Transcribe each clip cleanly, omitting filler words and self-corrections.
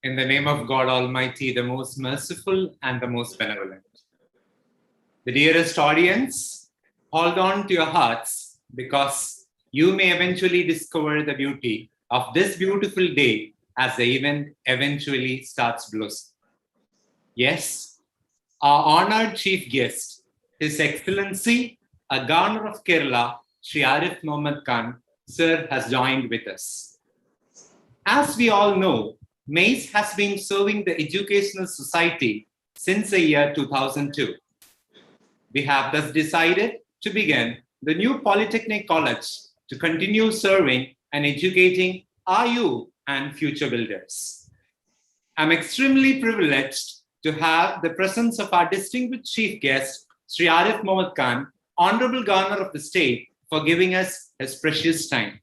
In the name of God Almighty, the most merciful and the most benevolent. The dearest audience, hold on to your hearts because you may eventually discover the beauty of this beautiful day as the event eventually starts blossoming. Yes, our honored chief guest, His Excellency, a Governor of Kerala, Sri Arif Mohammad Khan, Sir, has joined with us. As we all know, MAIS has been serving the educational society since the year 2002. We have thus decided to begin the new Polytechnic College to continue serving and educating our youth and future builders. I'm extremely privileged to have the presence of our distinguished chief guest, Sri Arif Mohammad Khan, Honorable Governor of the state, for giving us his precious time.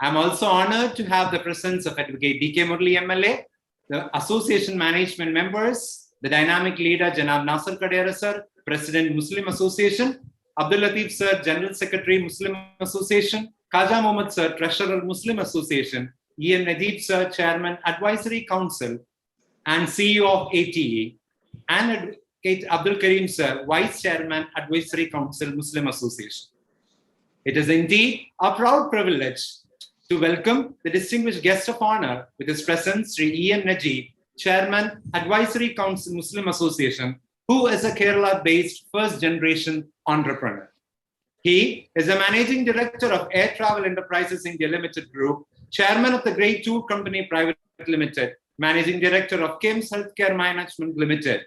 I'm also honored to have the presence of Advocate D.K. Murli MLA, the association management members, the dynamic leader, Janab Nasser Kadera Sir, President Muslim Association, Abdul Latif Sir, General Secretary Muslim Association, Khaja Mohammad Sir, Treasurer Muslim Association, E.M. Najeeb Sir, Chairman Advisory Council and CEO of ATE, and Advocate Abdul Karim Sir, Vice Chairman Advisory Council Muslim Association. It is indeed a proud privilege to welcome the distinguished guest of honor with his presence, Sri E.M. Najeeb, Chairman, Advisory Council Muslim Association, who is a Kerala-based first-generation entrepreneur. He is a Managing Director of Air Travel Enterprises India Limited Group, Chairman of the Great Tour Company Private Limited, Managing Director of KIMS Healthcare Management Limited.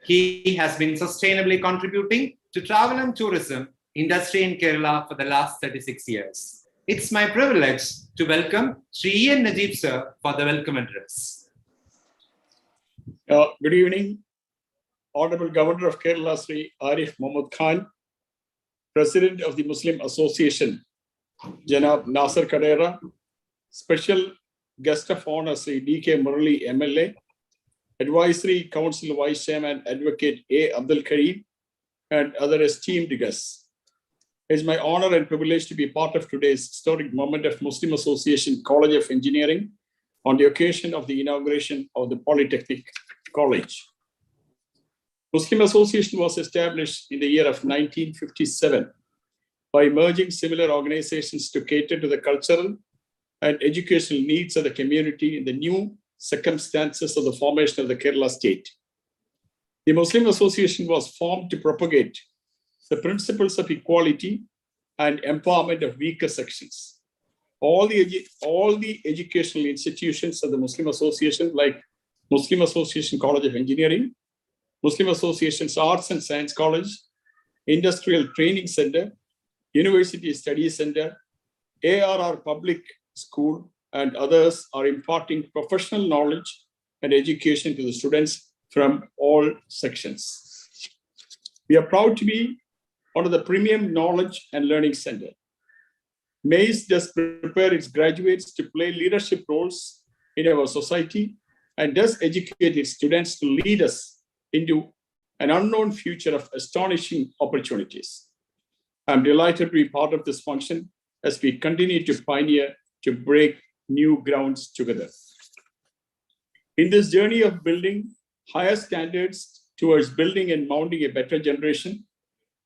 He has been sustainably contributing to travel and tourism industry in Kerala for the last 36 years. It's my privilege to welcome Sri E.M. Najeeb Sir for the welcome address. Good evening, Honorable Governor of Kerala, Sri Arif Mohammad Khan, President of the Muslim Association, Janab Nasser Kadera, Special Guest of Honor, Sri D.K. Murli MLA, Advisory Council Vice Chairman, Advocate A. Abdul Karim, and other esteemed guests. It's my honor and privilege to be part of today's historic moment of Muslim Association College of Engineering on the occasion of the inauguration of the Polytechnic College. Muslim Association was established in the year of 1957 by merging similar organizations to cater to the cultural and educational needs of the community in the new circumstances of the formation of the Kerala state. The Muslim Association was formed to propagate the principles of equality and empowerment of weaker sections. All the educational institutions of the Muslim Association, like Muslim Association College of Engineering, Muslim Association's Arts and Science College, Industrial Training Center, University Studies Center, ARR Public School, and others are imparting professional knowledge and education to the students from all sections. We are proud to be one of the premium knowledge and learning center. MAIS does prepare its graduates to play leadership roles in our society and does educate its students to lead us into an unknown future of astonishing opportunities. I'm delighted to be part of this function as we continue to pioneer to break new grounds together. In this journey of building higher standards towards building and mounting a better generation,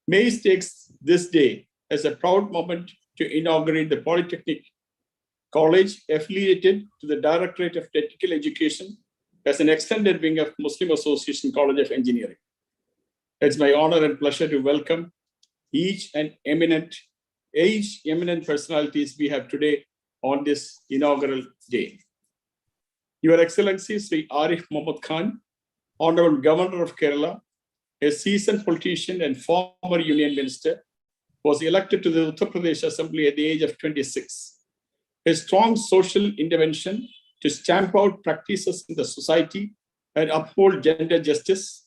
MAIS takes this day as a proud moment to inaugurate the Polytechnic College affiliated to the Directorate of Technical Education as an extended wing of Muslim Association College of Engineering. It's my honor and pleasure to welcome each eminent personalities we have today on this inaugural day. Your Excellency, Sri Arif Mohammad Khan, Honorable Governor of Kerala, a seasoned politician and former Union Minister, was elected to the Uttar Pradesh Assembly at the age of 26. His strong social intervention to stamp out practices in the society and uphold gender justice,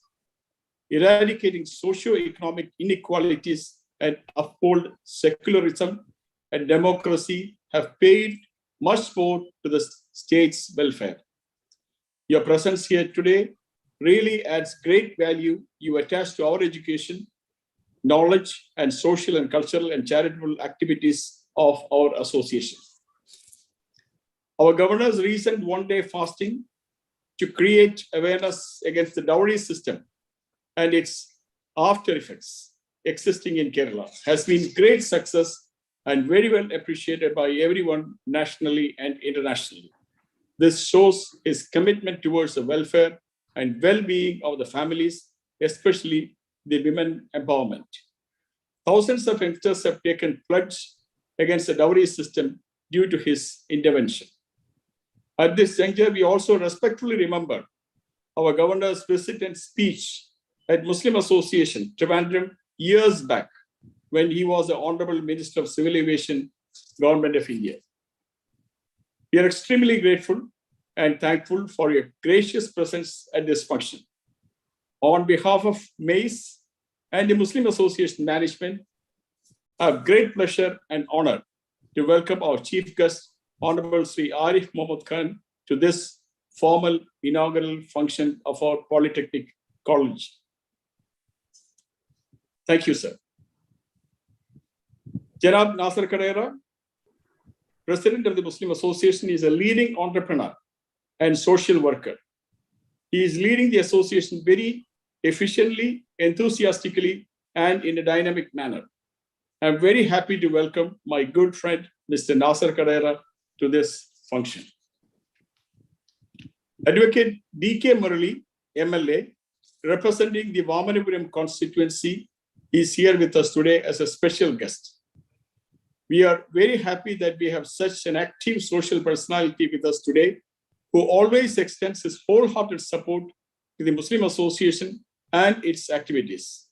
eradicating socio-economic inequalities and uphold secularism and democracy have paid much more to the state's welfare. Your presence here today really adds great value you attach to our education, knowledge, and social and cultural and charitable activities of our association. Our governor's recent one-day fasting to create awareness against the dowry system and its after effects existing in Kerala has been great success and very well appreciated by everyone nationally and internationally. This shows his commitment towards the welfare and well-being of the families, especially the women empowerment. Thousands of youngsters have taken pledge against the dowry system due to his intervention. At this juncture, we also respectfully remember our governor's visit and speech at Muslim Association, Trivandrum, years back when he was the Honorable Minister of Civil Aviation, Government of India. We are extremely grateful and thankful for your gracious presence at this function. On behalf of MAIS and the Muslim Association management, I have great pleasure and honor to welcome our chief guest, Honorable Sri Arif Mohammad Khan, to this formal inaugural function of our Polytechnic College. Thank you, sir. Janab Nasser Kadera, President of the Muslim Association, is a leading entrepreneur and social worker. He is leading the association very efficiently, enthusiastically, and in a dynamic manner. I'm very happy to welcome my good friend, Mr. Nasser Kadera, to this function. Advocate D.K. Murali, MLA, representing the Vamanapuram constituency, is here with us today as a special guest. We are very happy that we have such an active social personality with us today, who always extends his wholehearted support to the Muslim Association and its activities.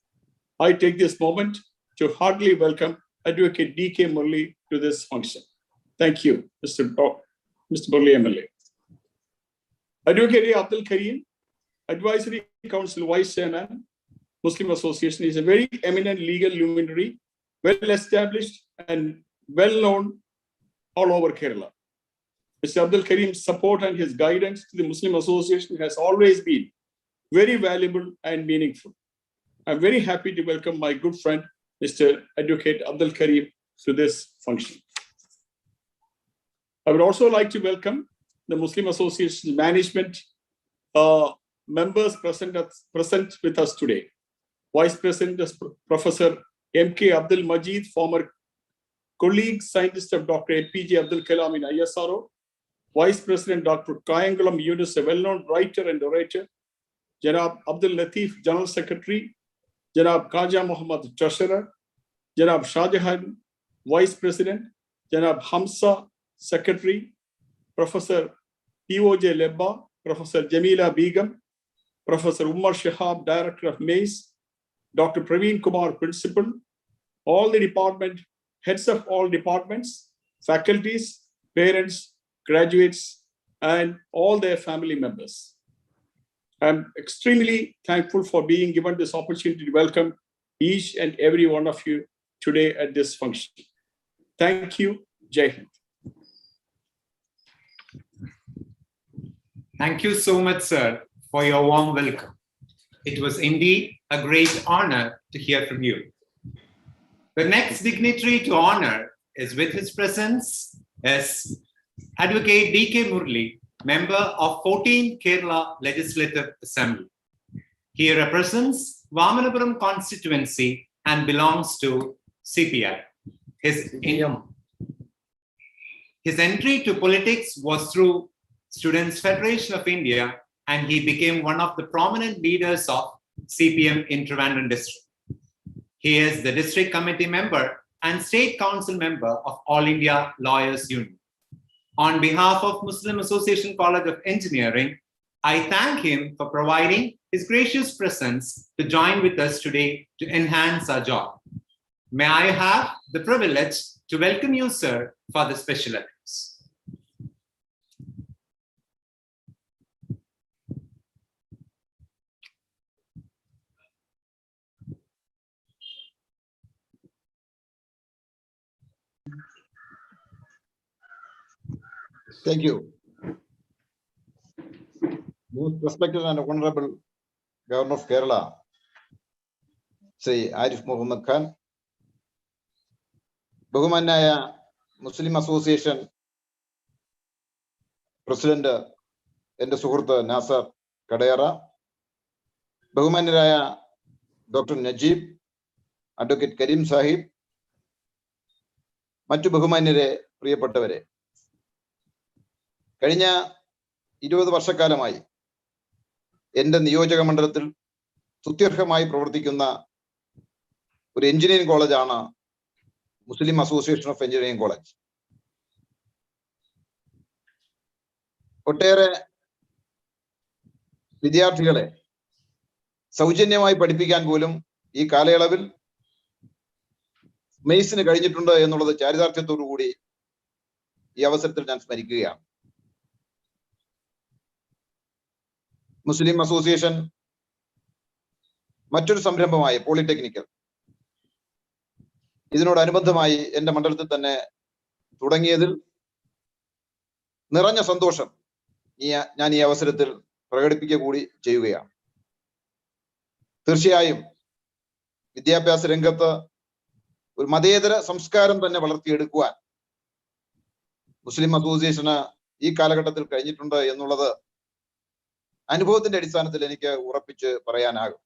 I take this moment to heartily welcome Advocate D.K. Murali to this function. Thank you, Mr. Murali MLA. Advocate Abdul Karim, Advisory Council Vice Chairman, Muslim Association, is a very eminent legal luminary, well established and well known all over Kerala. Mr. Abdul Karim's support and his guidance to the Muslim Association has always been very valuable and meaningful. I'm very happy to welcome my good friend, Mr. Advocate Abdul Karim, to this function. I would also like to welcome the Muslim Association management members present with us today. Vice President Professor M.K. Abdul Majid, former colleague scientist of Dr. APJ Abdul Kalam in ISRO. Vice President Dr. Kayangulam Yunus, a well-known writer and orator. Janab Abdul Latif, General Secretary. Janab Khaja Muhammad, Treasurer. Janab Shahjahan, Vice President. Janab Hamza, Secretary. Professor P.O.J. Lebba, Professor Jamila Begum, Professor Umar Shahab, Director of MAIS, Dr. Praveen Kumar, Principal, all the heads of all departments, faculties, parents, graduates, and all their family members. I'm extremely thankful for being given this opportunity to welcome each and every one of you today at this function. Thank you. Jai Hind. Thank you so much, sir, for your warm welcome. It was indeed a great honor to hear from you. The next dignitary to honor is with his presence as Advocate D.K. Murali, member of 14th Kerala Legislative Assembly. He represents Vamanapuram constituency and belongs to CPI. His entry to politics was through Students' Federation of India, and he became one of the prominent leaders of CPM in Trivandrum district. He is the district committee member and state council member of All India Lawyers Union. On behalf of Muslim Association College of Engineering, I thank him for providing his gracious presence to join with us today to enhance our job. May I have the privilege to welcome you, sir, for the special address. Thank you. Most respected and honorable Governor of Kerala, Sri Arif Mohammad Khan, Bahumanaya Muslim Association President എൻ്റെ സുഹൃത്ത് നാസർ കടേറ, ബഹുമാന്യരായ doctor Najeeb, advocate Kareem Sahib, മറ്റു ബഹുമാന്യരെ, പ്രിയപ്പെട്ടവരെ, കഴിഞ്ഞ 20 വർഷക്കാലമായി എൻ്റെ നിയോജക മണ്ഡലത്തിൽ സ്തുത്യർഹമായി പ്രവർത്തിക്കുന്ന ഒരു എഞ്ചിനീയറിംഗ് കോളേജാണ് മുസ്ലിം അസോസിയേഷൻ ഓഫ് എഞ്ചിനീയറിംഗ് കോളേജ്. ഒട്ടേറെ വിദ്യാർത്ഥികളെ സൗജന്യമായി പഠിപ്പിക്കാൻ പോലും ഈ കാലയളവിൽ മെയ്സിന് കഴിഞ്ഞിട്ടുണ്ട് എന്നുള്ളത് ചാരിതാർത്ഥ്യത്തോടു കൂടി ഈ അവസരത്തിൽ ഞാൻ സ്മരിക്കുകയാണ്. മുസ്ലിം അസോസിയേഷൻ മറ്റൊരു സംരംഭമായ പോളിടെക്നിക്കൽ ഇതിനോടനുബന്ധമായി എൻ്റെ മണ്ഡലത്തിൽ തന്നെ തുടങ്ങിയതിൽ നിറഞ്ഞ സന്തോഷം ഞാൻ ഈ അവസരത്തിൽ പ്രകടിപ്പിക്കുക കൂടി ചെയ്യുകയാണ്. തീർച്ചയായും വിദ്യാഭ്യാസ രംഗത്ത് ഒരു മതേതര സംസ്കാരം തന്നെ വളർത്തിയെടുക്കുവാൻ മുസ്ലിം അസോസിയേഷന് ഈ കാലഘട്ടത്തിൽ കഴിഞ്ഞിട്ടുണ്ട് എന്നുള്ളത് അനുഭവത്തിന്റെ അടിസ്ഥാനത്തിൽ എനിക്ക് ഉറപ്പിച്ച് പറയാനാകും.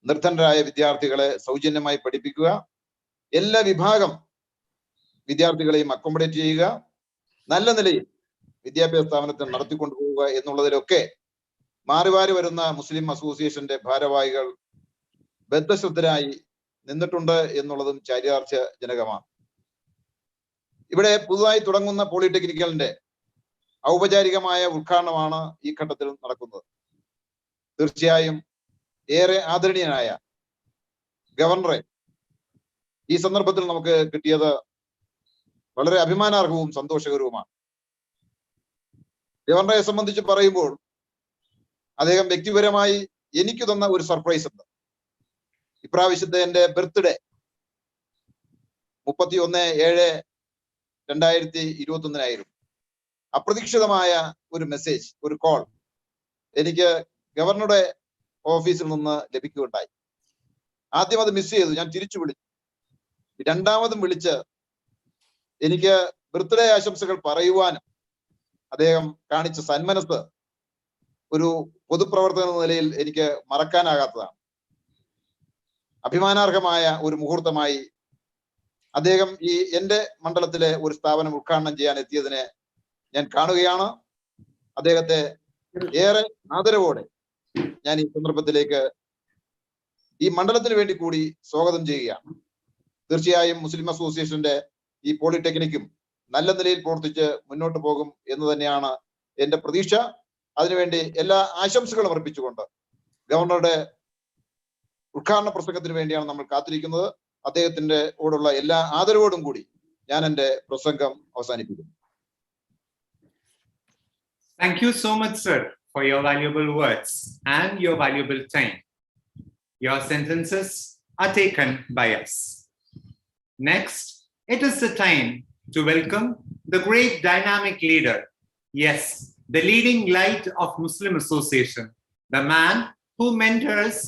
നിർധനരായ വിദ്യാർത്ഥികളെ സൗജന്യമായി പഠിപ്പിക്കുക, എല്ലാ വിഭാഗം വിദ്യാർത്ഥികളെയും അക്കോമഡേറ്റ് ചെയ്യുക, നല്ല നിലയിൽ വിദ്യാഭ്യാസ സ്ഥാപനത്തെ നടത്തിക്കൊണ്ടുപോവുക എന്നുള്ളതിലൊക്കെ മാറി മാറി വരുന്ന മുസ്ലിം അസോസിയേഷന്റെ ഭാരവാഹികൾ ബദ്ധശ്രദ്ധരായി നിന്നിട്ടുണ്ട് എന്നുള്ളതും ചാരിതാർത്ഥ്യജനകമാണ്. ഇവിടെ പുതുതായി തുടങ്ങുന്ന പോളിടെക്നിക്കലിന്റെ ഔപചാരികമായ ഉദ്ഘാടനമാണ് ഈ ഘട്ടത്തിൽ നടക്കുന്നത്. തീർച്ചയായും ഏറെ ആദരണീയനായ ഗവർണറെ ഈ സന്ദർഭത്തിൽ നമുക്ക് കിട്ടിയത് വളരെ അഭിമാനാർഹവും സന്തോഷകരവുമാണ്. ഗവർണറെ സംബന്ധിച്ച് പറയുമ്പോൾ അദ്ദേഹം വ്യക്തിപരമായി എനിക്ക് തന്ന ഒരു സർപ്രൈസ് ഉണ്ട്. ഇപ്രാവശ്യത്തെ എൻ്റെ ബർത്ത്ഡേ 31/7/2021 അപ്രതീക്ഷിതമായ ഒരു മെസ്സേജ്, ഒരു കോൾ എനിക്ക് ഗവർണറുടെ ഓഫീസിൽ നിന്ന് ലഭിക്കുകയുണ്ടായി. ആദ്യം അത് മിസ് ചെയ്തു, ഞാൻ തിരിച്ചു വിളിച്ചു. രണ്ടാമതും വിളിച്ച് എനിക്ക് ബർത്ത്ഡേ ആശംസകൾ പറയുവാനും അദ്ദേഹം കാണിച്ച സന്മനസ് ഒരു പൊതുപ്രവർത്തകൻ എന്ന നിലയിൽ എനിക്ക് മറക്കാനാകാത്തതാണ്. അഭിമാനാർഹമായ ഒരു മുഹൂർത്തമായി അദ്ദേഹം ഈ എൻ്റെ മണ്ഡലത്തിലെ ഒരു സ്ഥാപനം ഉദ്ഘാടനം ചെയ്യാൻ എത്തിയതിനെ ഞാൻ കാണുകയാണ്. അദ്ദേഹത്തെ ഏറെ ആദരവോടെ ഞാൻ ഈ സന്ദർഭത്തിലേക്ക് ഈ മണ്ഡലത്തിന് വേണ്ടി കൂടി സ്വാഗതം ചെയ്യുകയാണ്. തീർച്ചയായും മുസ്ലിം അസോസിയേഷന്റെ ഈ പോളിടെക്നിക്കും നല്ല നിലയിൽ പ്രവർത്തിച്ച് മുന്നോട്ട് പോകും എന്ന് തന്നെയാണ് എൻ്റെ പ്രതീക്ഷ. അതിനുവേണ്ടി എല്ലാ ആശംസകളും അർപ്പിച്ചുകൊണ്ട് ഗവർണറുടെ ഉദ്ഘാടന പ്രസംഗത്തിന് വേണ്ടിയാണ് നമ്മൾ കാത്തിരിക്കുന്നത്. അദ്ദേഹത്തിന്റെ ഓടുള്ള എല്ലാ ആദരവോടും കൂടി ഞാൻ എൻ്റെ പ്രസംഗം അവസാനിപ്പിക്കുന്നു. Thank you so much, sir, for your valuable words and your valuable time. Your sentences are taken by us. Next, it is the time to welcome the great dynamic leader. Yes, the leading light of Muslim Association, the man who mentors,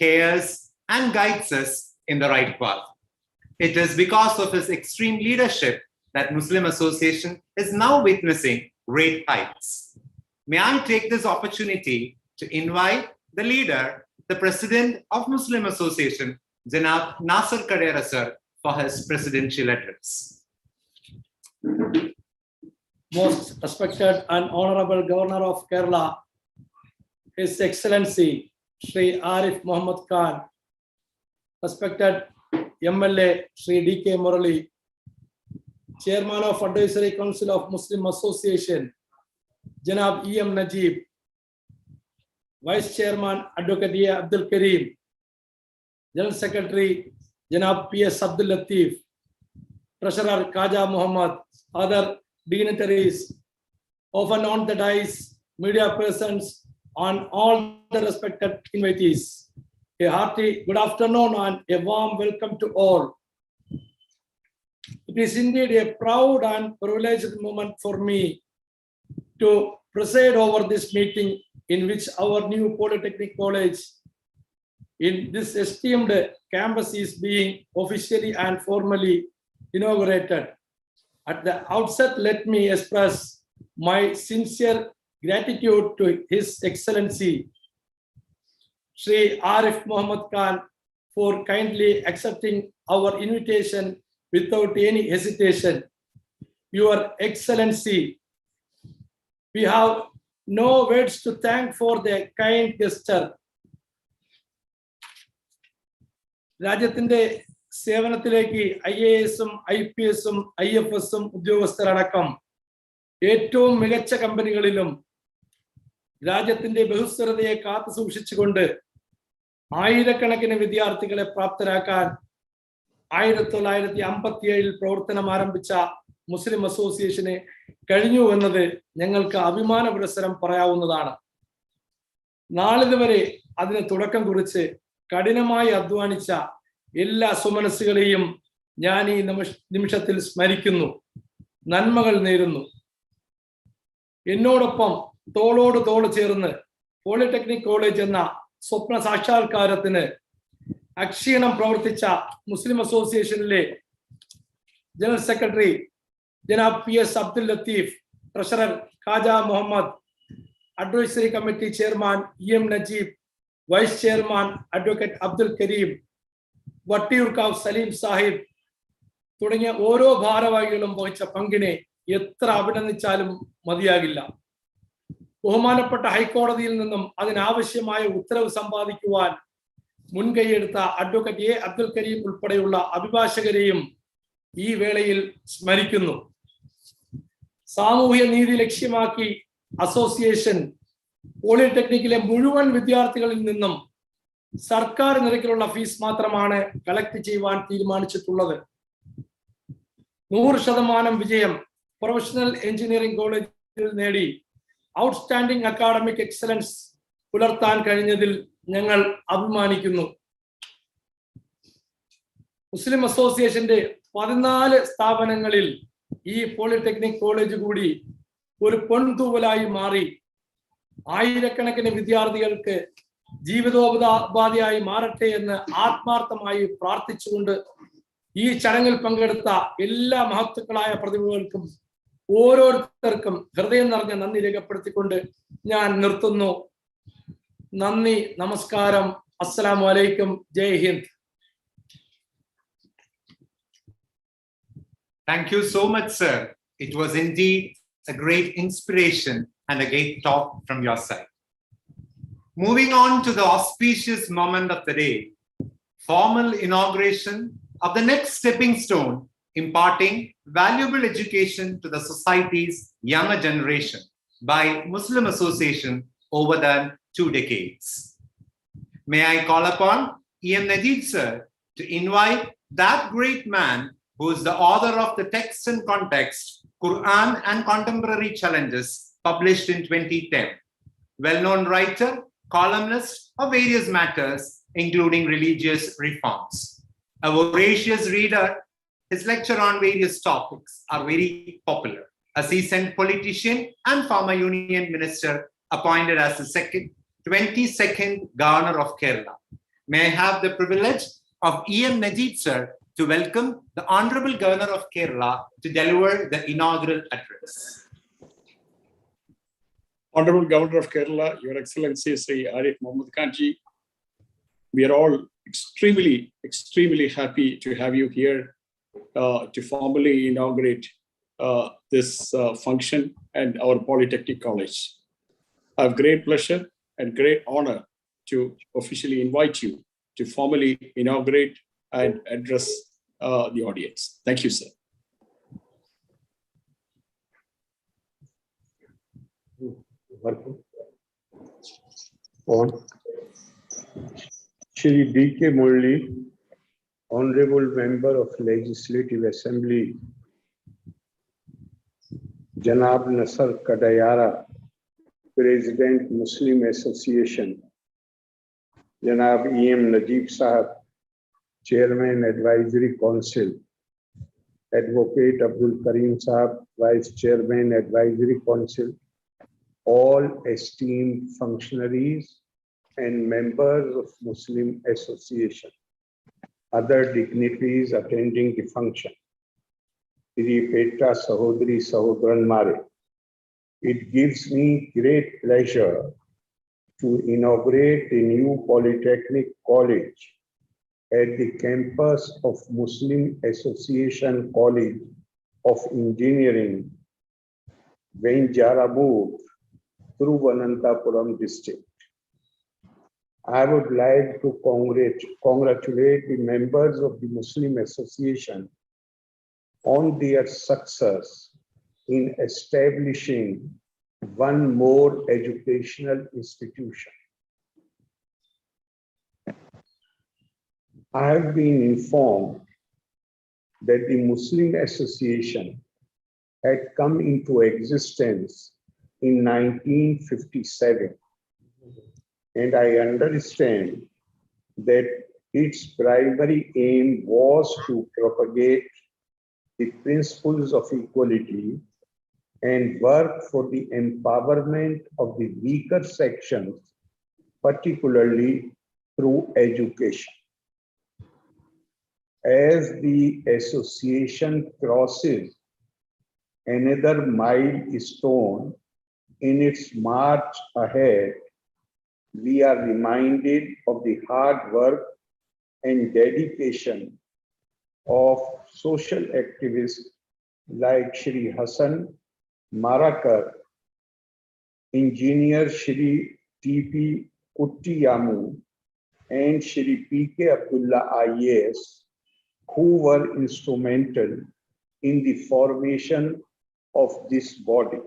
cares, and guides us in the right path. It is because of his extreme leadership that Muslim Association is now witnessing great heights. May I take this opportunity to invite the leader, the President of Muslim Association, Janab Nasir Kadera sir, for his presidential address. Most respected and honorable Governor of Kerala, His Excellency Shri Arif Mohammad Khan, respected MLA Shri D.K. Murali, Chairman of Advisory Council of Muslim Association, Janab E.M. Najib, Vice Chairman Advocate A. Abdul Karim, General Secretary Janab P.S. Abdul Latif, Treasurer Khaja Mohammad, other dignitaries, often on the dais, media persons, and all the respected invitees. A hearty good afternoon and a warm welcome to all. It is indeed a proud and privileged moment for me to preside over this meeting in which our new Polytechnic College in this esteemed campus is being officially and formally inaugurated. At the outset, let me express my sincere gratitude to His Excellency Shri Arif Mohammad Khan for kindly accepting our invitation without any hesitation. Your Excellency, we have no words to thank for the kind gesture. രാജ്യത്തിന്റെ സേവനത്തിലേക്ക് IAS-ഉം IPS-ഉം IFS-ഉം ഉദ്യോഗസ്ഥരടക്കം ഏറ്റവും മികച്ച കമ്പനികളിലും രാജ്യത്തിന്റെ ബഹുസ്വരതയെ കാത്തു സൂക്ഷിച്ചുകൊണ്ട് ആയിരക്കണക്കിന് വിദ്യാർത്ഥികളെ പ്രാപ്തരാക്കാൻ 1957 പ്രവർത്തനം ആരംഭിച്ച മുസ്ലിം അസോസിയേഷന് കഴിഞ്ഞു എന്നത് ഞങ്ങൾക്ക് അഭിമാന പുരസ്സരം പറയാവുന്നതാണ്. നാളിതുവരെ അതിന് തുടക്കം കുറിച്ച് കഠിനമായി അധ്വാനിച്ച എല്ലാ സുമനസ്സുകളെയും ഞാൻ ഈ നിമിഷത്തിൽ സ്മരിക്കുന്നു, നന്മകൾ നേരുന്നു. എന്നോടൊപ്പം തോളോട് തോൾ ചേർന്ന് പോളിടെക്നിക് കോളേജ് എന്ന സ്വപ്ന സാക്ഷാത്കാരത്തിന് അക്ഷീണം പ്രവർത്തിച്ച മുസ്ലിം അസോസിയേഷനിലെ ജനറൽ സെക്രട്ടറി ജനാബ് PS Abdul Latheef, treasurer Khaja Muhammad, advisory committee chairman EM Najeeb, vice chairman advocate Abdul Kareem, Vattiyoorkavu Saleem Sahib തുടങ്ങിയ ഓരോ ഭാരവാഹികളും വഹിച്ച പങ്കിനെ എത്ര അഭിനന്ദിച്ചാലും മതിയാകില്ല. ബഹുമാനപ്പെട്ട ഹൈക്കോടതിയിൽ നിന്നും അതിനാവശ്യമായ ഉത്തരവ് സമ്പാദിക്കുവാൻ മുൻകൈയെടുത്ത അഡ്വക്കേറ്റ് A അബ്ദുൽ കരീം ഉൾപ്പെടെയുള്ള അഭിഭാഷകരെയും ഈ വേളയിൽ സ്മരിക്കുന്നു. സാമൂഹ്യ നീതി ലക്ഷ്യമാക്കി അസോസിയേഷൻ പോളിടെക്നിക്കിലെ മുഴുവൻ വിദ്യാർത്ഥികളിൽ നിന്നും സർക്കാർ നിരക്കിലുള്ള ഫീസ് മാത്രമാണ് കളക്ട് ചെയ്യുവാൻ തീരുമാനിച്ചിട്ടുള്ളത്. 100% വിജയം പ്രൊഫഷണൽ എഞ്ചിനീയറിംഗ് കോളേജിൽ നേടി ഔട്ട്സ്റ്റാൻഡിംഗ് അക്കാഡമിക് എക്സലൻസ് പുലർത്താൻ കഴിഞ്ഞതിൽ ഞങ്ങൾ അഭിമാനിക്കുന്നു. മുസ്ലിം അസോസിയേഷന്റെ 14 സ്ഥാപനങ്ങളിൽ ഈ പോളിടെക്നിക് കോളേജ് കൂടി ഒരു പൊൻതൂവലായി മാറി ആയിരക്കണക്കിന് വിദ്യാർത്ഥികൾക്ക് ജീവിതോപാധിയായി മാറട്ടെ എന്ന് ആത്മാർത്ഥമായി പ്രാർത്ഥിച്ചുകൊണ്ട് ഈ ചടങ്ങിൽ പങ്കെടുത്ത എല്ലാ മഹത്തുക്കളായ പ്രതിഭകൾക്കും ഓരോരുത്തർക്കും ഹൃദയം നിറഞ്ഞ നന്ദി രേഖപ്പെടുത്തിക്കൊണ്ട് ഞാൻ നിർത്തുന്നു. നന്ദി, നമസ്കാരം, അസ്സലാമു അലൈക്കും, ജയ് Hind. Thank you so much, sir. It was indeed a great inspiration and a great talk from your side. Moving on to the auspicious moment of the day, formal inauguration of the next stepping stone, imparting valuable education to the society's younger generation by Muslim Association over the 2 decades. May I call upon EM Najib sir to invite that great man who is the author of the Text and Context, Quran and Contemporary Challenges, published in 2010. Well-known writer, columnist of various matters, including religious reforms. A voracious reader, his lecture on various topics are very popular. A seasoned politician and former union minister appointed as the 22nd Governor of Kerala. May I have the privilege of EM Najib sir to welcome the Honorable Governor of Kerala to deliver the inaugural address. Honorable Governor of Kerala, Your Excellency Sri Arif Mohammad Khan ji, we are all extremely happy to have you here to formally inaugurate this function and our Polytechnic College. I have great pleasure and great honor to officially invite you to formally inaugurate and address the audience. Thank you, sir. On Shri D.K. Murli, Honorable Member of Legislative Assembly, Janab Nasar Kadayara, President Muslim Association, Janab EM Najib Sahab, Chairman Advisory Council, Advocate Abdul Karim Sahab, Vice Chairman Advisory Council, all esteemed functionaries and members of Muslim Association, other dignitaries attending the function, Sri Petra Sahodri Sahodran Mare, It gives me great pleasure to inaugurate the new Polytechnic College at the campus of Muslim Association College of Engineering, Venjarabur, Thiruvananthapuram district. I would like to congratulate the members of the Muslim Association on their success in establishing one more educational institution. I have been informed that the Muslim Association had come into existence in 1957, and I understand that its primary aim was to propagate the principles of equality and work for the empowerment of the weaker sections, particularly through education. As the association crosses another milestone in its march ahead, we are reminded of the hard work and dedication of social activists like Shri Hassan Marakar, engineer Shri T.P. Kuttiyamu, and Shri P.K. Abdullah IAS, who were instrumental in the formation of this body.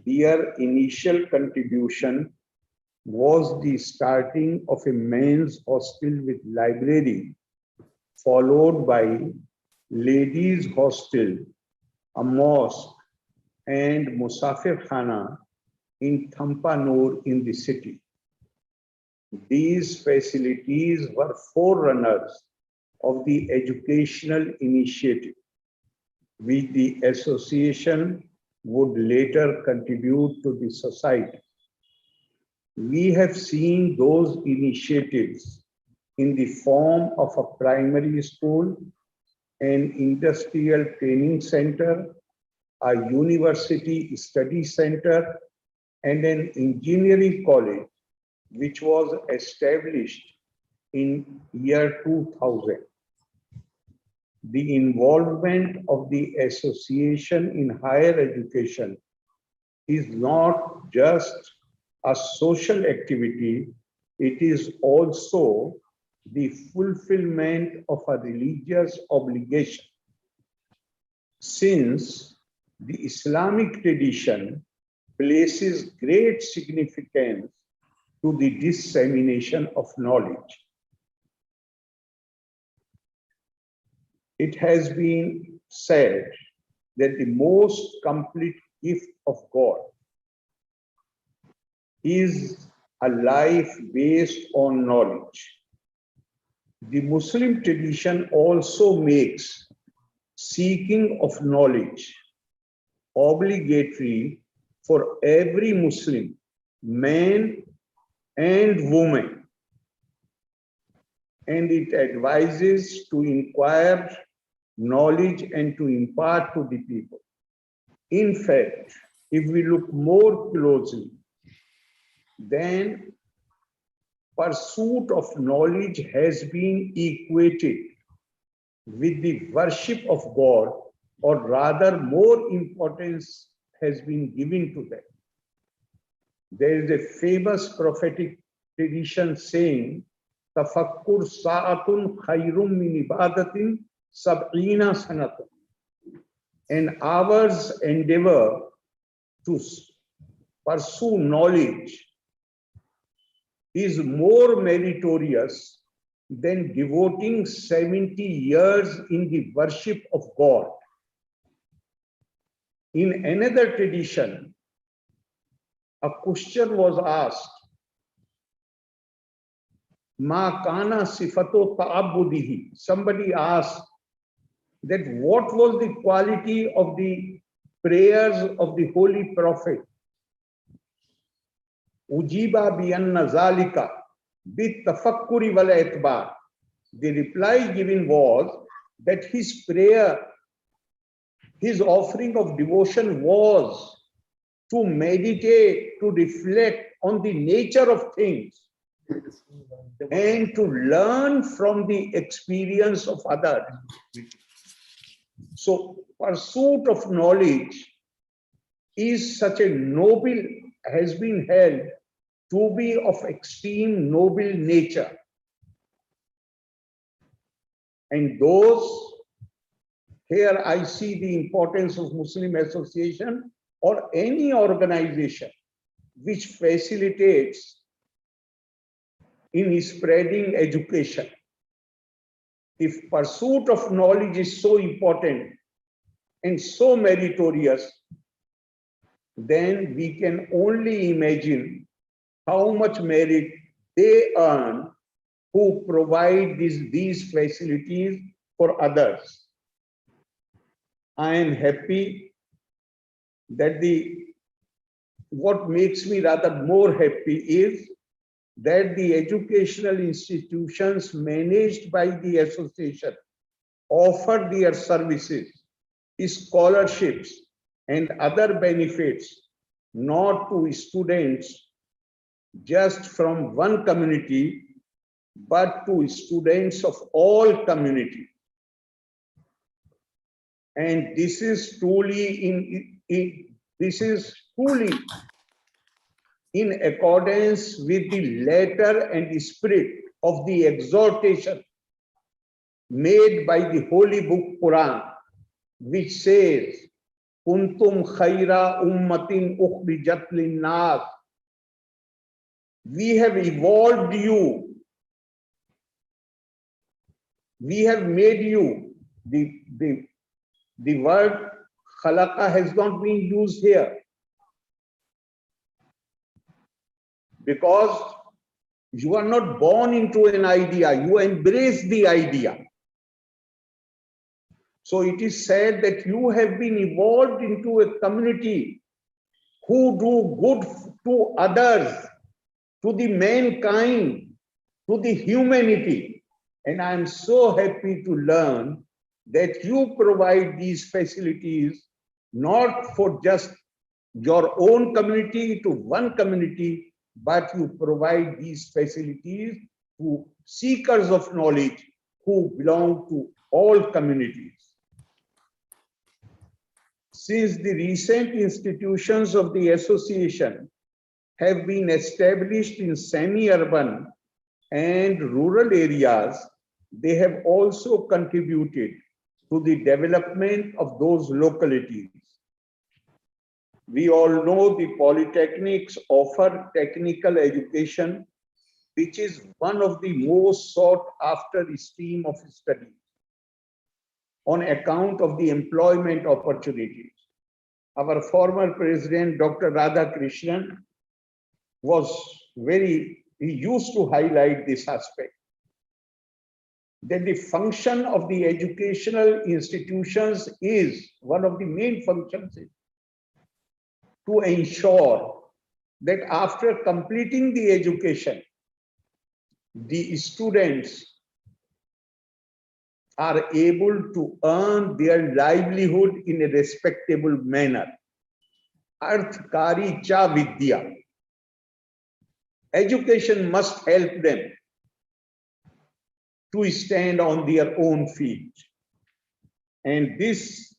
Their initial contribution was the starting of a men's hostel with library, followed by ladies' hostel, a mosque, and Musafir Khana in Thampanur in the city. These facilities were forerunners of the educational initiative, which the association would later contribute to the society. We have seen those initiatives in the form of a primary school, an industrial training center, a university study center, and an engineering college, which was established in year 2000. The involvement of the association in higher education is not just a social activity, it is also the fulfillment of a religious obligation. Since the Islamic tradition places great significance to the dissemination of knowledge. It has been said that the most complete gift of God is a life based on knowledge. The Muslim tradition also makes seeking of knowledge obligatory for every Muslim, man and woman, and it advises to inquire knowledge and to impart to the people. In fact, if we look more closely, then pursuit of knowledge has been equated with the worship of God, or rather more importance has been given to that. There is a famous prophetic tradition saying, Tafakkur sa'atun khayrum min ibadatin sab'ina sanatun. An hour's endeavor to pursue knowledge is more meritorious than devoting 70 years in the worship of God. In another tradition, a question was asked, Ma kana sifato ta'abbudihi. Somebody asked that what was the quality of the prayers of the Holy Prophet? Ujiba bi anna zalika bi tafakkuri wal itbar. The reply given was that his prayer, his offering of devotion was to meditate, to reflect on the nature of things, and to learn from the experience of others. So pursuit of knowledge is such a noble, has been held to be of extreme noble nature. And those, here I see the importance of Muslim association or any organization which facilitates in spreading education. If pursuit of knowledge is so important and so meritorious, then we can only imagine how much merit they earn who provide these facilities for others. I am happy that what makes me rather more happy is that the educational institutions managed by the association offer their services, scholarships, and other benefits not to students just from one community, but to students of all communities. And this is truly in accordance with the letter and spirit of the exhortation made by the Holy Book Quran, which says, Kuntum khaira ummatin ukhrijat linnas. We have evolved you. We have made you. The word khalaqa has not been used here, because you are not born into an idea, you embrace the idea. So it is said that you have been evolved into a community who do good to others, to the mankind, to the humanity. And I am so happy to learn that you provide these facilities not for just your own community, to one community, but you provide these facilities to seekers of knowledge who belong to all communities. Since the recent institutions of the association have been established in semi-urban and rural areas, they have also contributed to the development of those localities. We all know the polytechnics offer technical education, which is one of the most sought after stream of study on account of the employment opportunities. Our former president, Dr. Radhakrishnan, he used to highlight this aspect, that the function of the educational institutions is, one of the main functions is to ensure that after completing the education, the students are able to earn their livelihood in a respectable manner. Arthkari cha vidya. Education must help them to stand on their own feet. And this,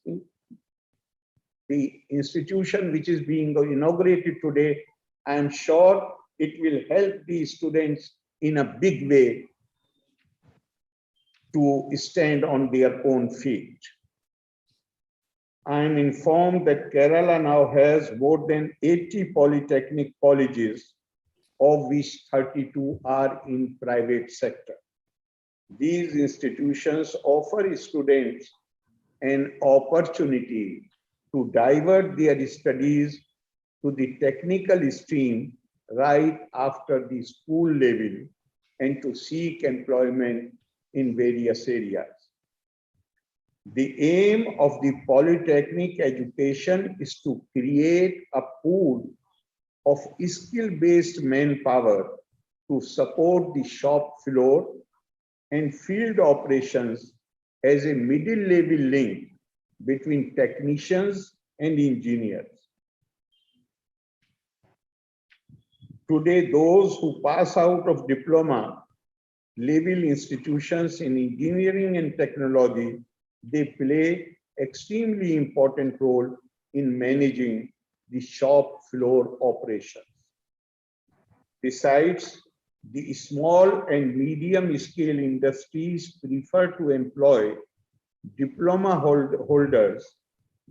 the institution which is being inaugurated today, I am sure it will help the students in a big way to stand on their own feet. I am informed that Kerala now has more than 80 polytechnic colleges, of which 32 are in private sector. These institutions offer students an opportunity to divert their studies to the technical stream right after the school level and to seek employment in various areas. The aim of the polytechnic education is to create a pool of skill-based manpower to support the shop floor and field operations as a middle-level link between technicians and engineers. Today, those who pass out of diploma level institutions in engineering and technology, they play extremely important role in managing the shop floor operations. Besides, the small and medium scale industries prefer to employ diploma holders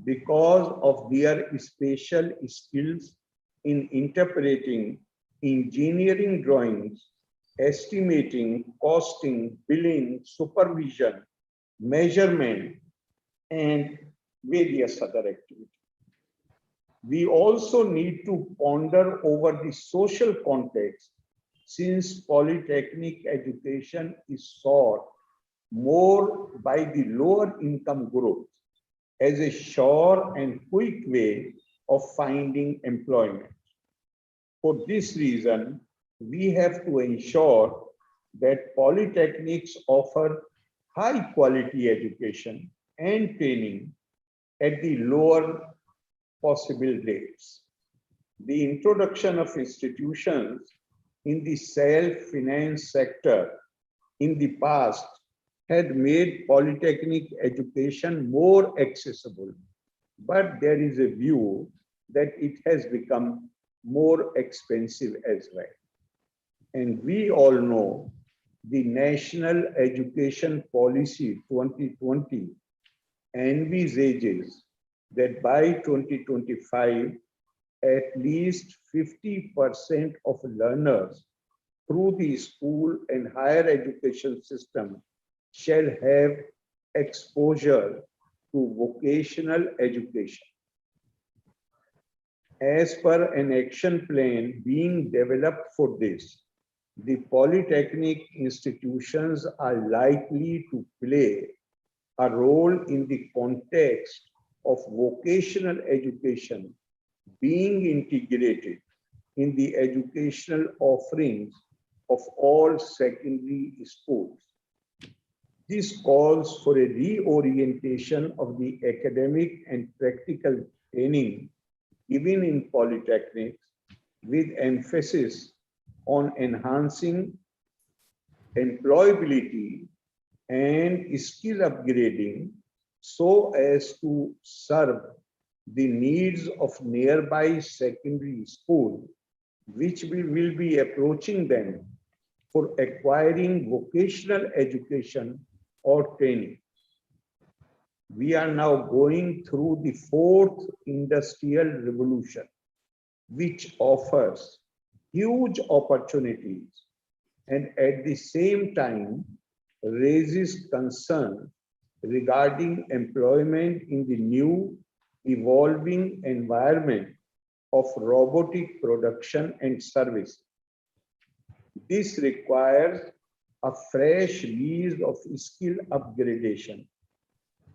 because of their special skills in interpreting engineering drawings, estimating, costing, billing, supervision, measurement, and various other activities. We also need to ponder over the social context, since polytechnic education is sought more by the lower income group as a sure and quick way of finding employment. For this reason, we have to ensure that polytechnics offer high quality education and training at the lower possible rates. The introduction of institutions in the self-finance sector in the past had made polytechnic education more accessible, but there is a view that it has become more expensive as well. And we all know the National Education Policy 2020 envisages that by 2025, at least 50% of learners through the school and higher education system shall have exposure to vocational education. As per an action plan being developed for this, the polytechnic institutions are likely to play a role in the context of vocational education being integrated in the educational offerings of all secondary schools. This calls for a reorientation of the academic and practical training given in polytechnics with emphasis on enhancing employability and skill upgrading so as to serve the needs of nearby secondary school, which we will be approaching them for acquiring vocational education or training. We are now going through the fourth industrial revolution, which offers huge opportunities and at the same time raises concern regarding employment in the new evolving environment of robotic production and service. This requires a fresh lease of skill upgradation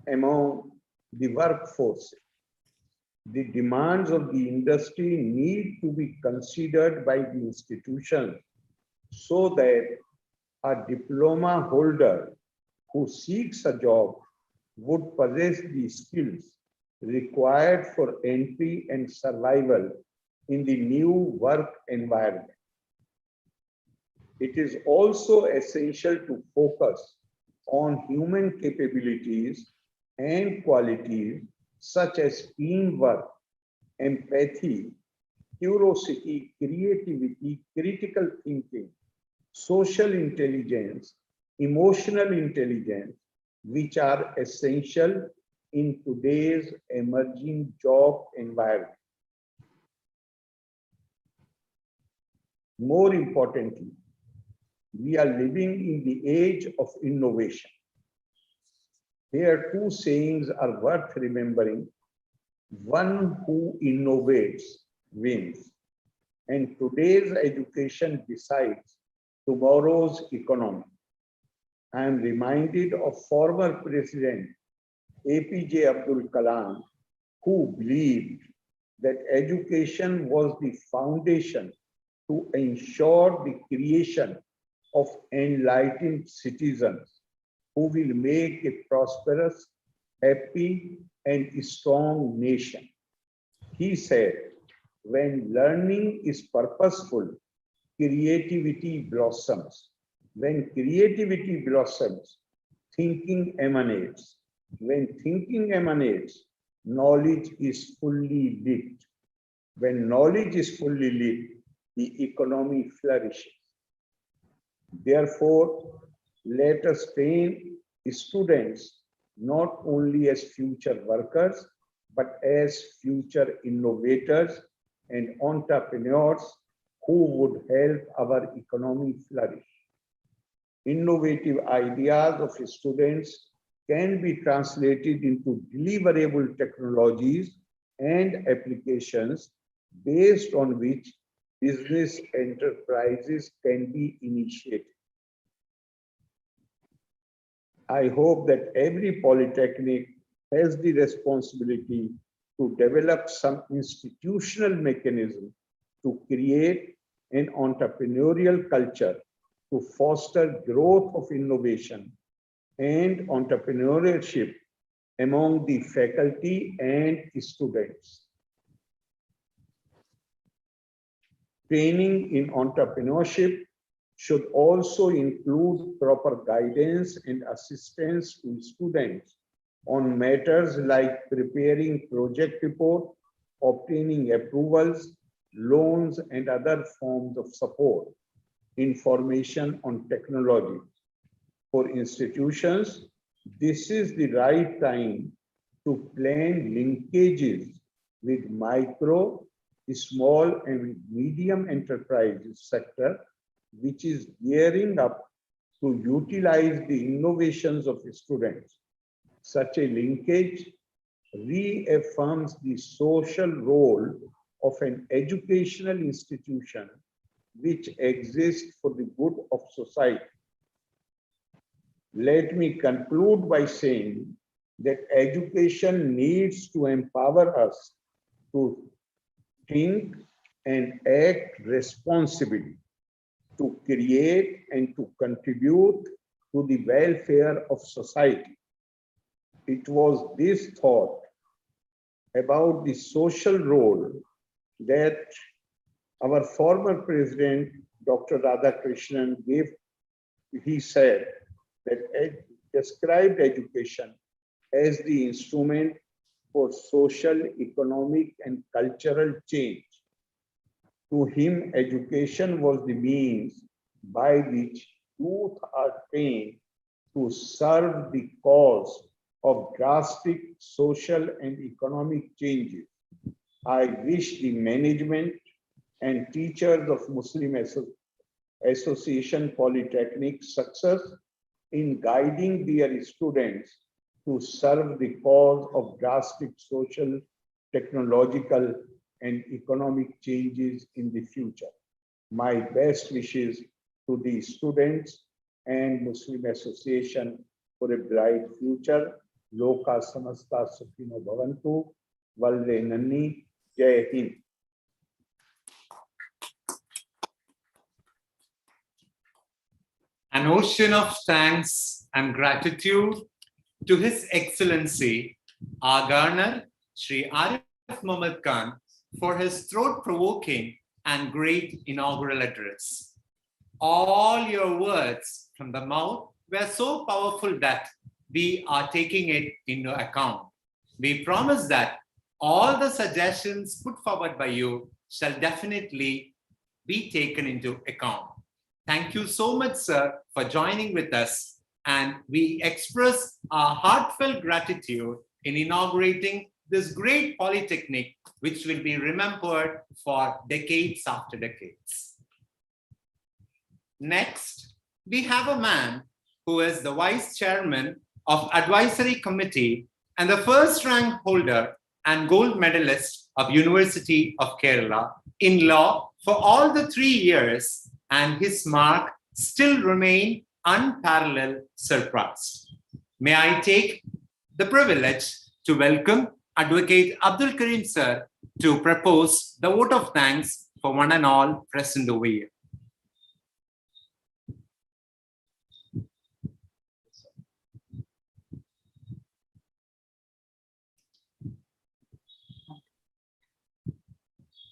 among the workforce. The demands of the industry need to be considered by the institution so that a diploma holder who seeks a job would possess the skills required for entry and survival in the new work environment. It is also essential to focus on human capabilities and qualities such as teamwork, empathy, curiosity, creativity, critical thinking, social intelligence, emotional intelligence, which are essential in today's emerging job environment. More importantly, we are living in the age of innovation. Here, two sayings are worth remembering. One who innovates wins, and today's education decides tomorrow's economy. I am reminded of former President APJ Abdul Kalam, who believed that education was the foundation to ensure the creation of enlightened citizens who will make a prosperous, happy, and strong nation. He said, when learning is purposeful creativity blossoms. When creativity blossoms, thinking emanates. When thinking emanates, knowledge is fully lit. When knowledge is fully lit, the economy flourishes. Therefore, let us train students not only as future workers, but as future innovators and entrepreneurs who would help our economy flourish. Innovative ideas of students can be translated into deliverable technologies and applications based on which business enterprises can be initiated. I hope that every polytechnic has the responsibility to develop some institutional mechanism to create an entrepreneurial culture to foster growth of innovation and entrepreneurship among the faculty and students. Training in entrepreneurship should also include proper guidance and assistance to students on matters like preparing project report, obtaining approvals, loans, and other forms of support, information on technology. For institutions, this is the right time to plan linkages with micro, small, and medium enterprises sector, which is gearing up to utilize the innovations of students. Such a linkage reaffirms the social role of an educational institution which exists for the good of society. Let me conclude by saying that education needs to empower us to think and act responsibly, to create and to contribute to the welfare of society. It was this thought about the social role that our former president, Dr. Radhakrishnan, gave. He said that described education as the instrument for social, economic, and cultural change. To him, education was the means by which youth are trained to serve the cause of drastic social and economic changes. I wish the management and teachers of Muslim Association Polytechnic success in guiding their students to serve the cause of drastic social, technological, and economic changes in the future. My best wishes to the students and Muslim Association for a bright future. Loka samasta sukhino bhavantu. Valde nanni. Jai Hind. An ocean of thanks and gratitude to His Excellency, our Governor, Shri Arif Mohammad Khan, for his throat-provoking and great inaugural address. All your words from the mouth were so powerful that we are taking it into account. We promise that all the suggestions put forward by you shall definitely be taken into account. Thank you so much, sir, for joining with us, and we express our heartfelt gratitude in inaugurating this great polytechnic, which will be remembered for decades after decades. Next, we have a man who is the Vice Chairman of Advisory Committee and the first rank holder and gold medalist of University of Kerala in law for all the 3 years, and his mark still remain unparalleled, surpassed. May I take the privilege to welcome Advocate Abdul Karim sir to propose the vote of thanks for one and all present over here.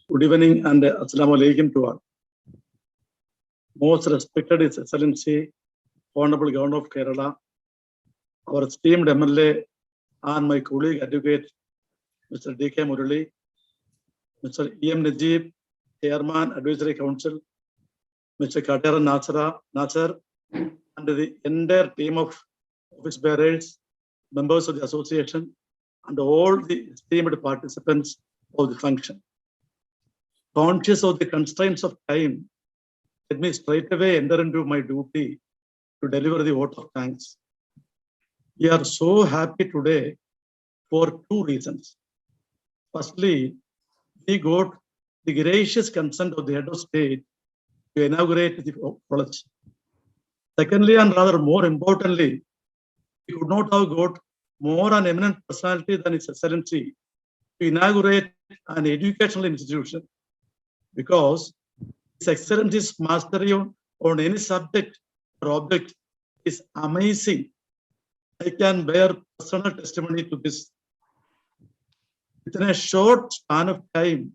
Good evening and Assalamu alaikum to all. most respected His Excellency, Honorable Governor of Kerala, our esteemed MLA and my colleague advocate, Mr. D.K. Murali, Mr. E.M. Najib, Chairman, Advisory Council, Mr. Kadera Nasser, and the entire team of office bearers, members of the association, and all the esteemed participants of the function. Conscious of the constraints of time, let me straight away enter into my duty to deliver the vote of thanks. We are so happy today for two reasons. Firstly, we got the gracious consent of the head of state to inaugurate the college. Secondly, and rather more importantly, we could not have got more an eminent personality than His Excellency to inaugurate an educational institution, because His Excellency's mastery on any subject or object is amazing. I can bear personal testimony to this. Within a short span of time,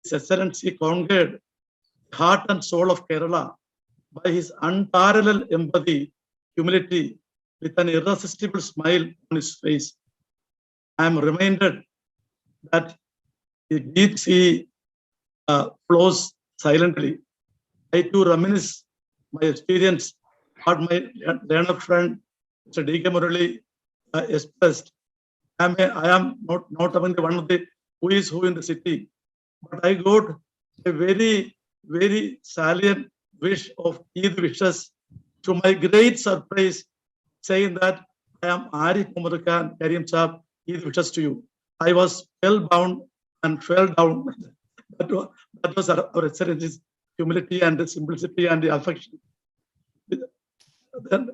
His Excellency conquered the heart and soul of Kerala by his unparalleled empathy, humility, with an irresistible smile on his face. I am reminded that the deep sea flows silently. I too reminisce my experience, what my learned friend, Mr. D.K. Murali, expressed. I am not among the one of the who is who in the city, but I got a very, very salient wish of Eid wishes, to my great surprise, saying that I am Arif Mohammad Khan, Karim Saab, Eid wishes to you. I was spellbound and fell down. That was our Excellency's humility and the simplicity and the affection. Then,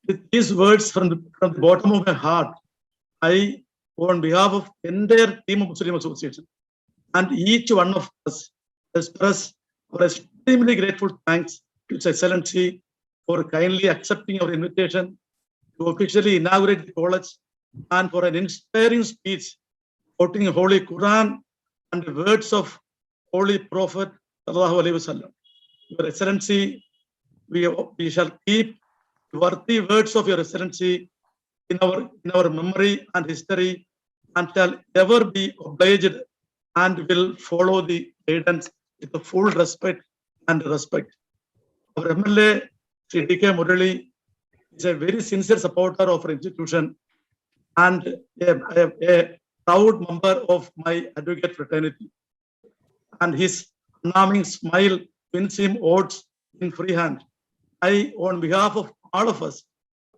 with these words from the bottom of my heart, I, on behalf of the entire team of Muslim Association and each one of us, express our extremely grateful thanks to His Excellency for kindly accepting our invitation to officially inaugurate the college, and for an inspiring speech quoting Holy Quran and the words of Holy Prophet Sallallahu Alaihi Wasallam. Your Excellency, we shall keep the worthy words of Your Excellency in our memory and history, and shall ever be obliged and will follow the guidance with the full respect and respect. Our MLA, Sri D.K. Murali, is a very sincere supporter of our institution and a proud member of my advocate fraternity. And his charming smile wins him votes in free hand. I, on behalf of all of us,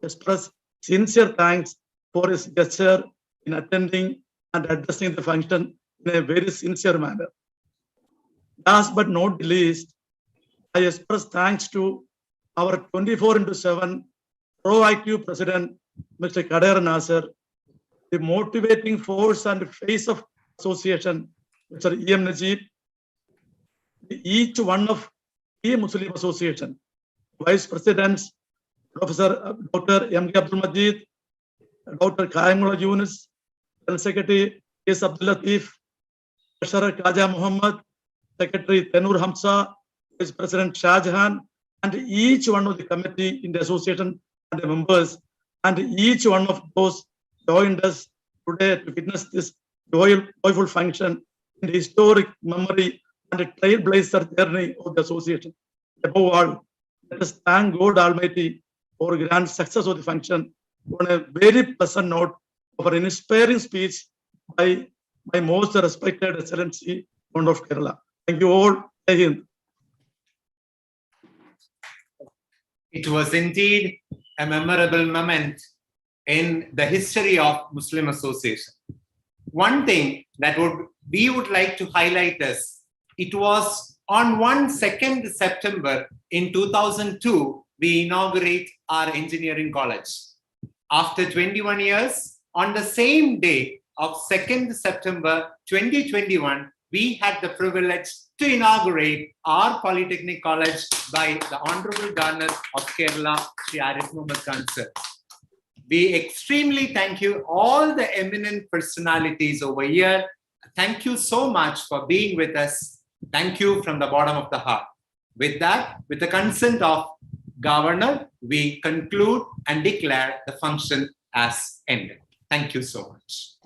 express sincere thanks for his gesture in attending and addressing the function in a very sincere manner. Last but not least, I express thanks to our 24/7 proactive president, Mr. Kadera Nasser, the motivating force and face of association, Mr. E.M. Najib, each one of the Muslim Association, vice presidents, Professor Dr. M.K. Abdul Majid, Dr. Kaimullah Yunus, General Secretary S. Abdul Latif, Treasurer Kaja Muhammad, Secretary Tenur Hamza, Vice President Shah Jahan, and each one of the committee in the association and the members, and each one of those joined us today to witness this joyful function in the historic memory and the trailblazer journey of the association. Above all, let us thank God Almighty for grand success of the function on a very pleasant note of an inspiring speech by my most respected Excellency, Governor of Kerala. Thank you all. Jai Hind. It was indeed a memorable moment in the history of Muslim Association. One thing that we would like to highlight is, it was on 2nd September in 2002, we inaugurate our engineering college. After 21 years, on the same day of 2nd September 2021, we had the privilege to inaugurate our Polytechnic College by the Honorable Governor of Kerala, Shri Arif Mohammad Khan sir. We extremely thank you, all the eminent personalities over here. Thank you so much for being with us. Thank you from the bottom of the heart. With that, with the consent of Governor, we conclude and declare the function as ended. Thank you so much.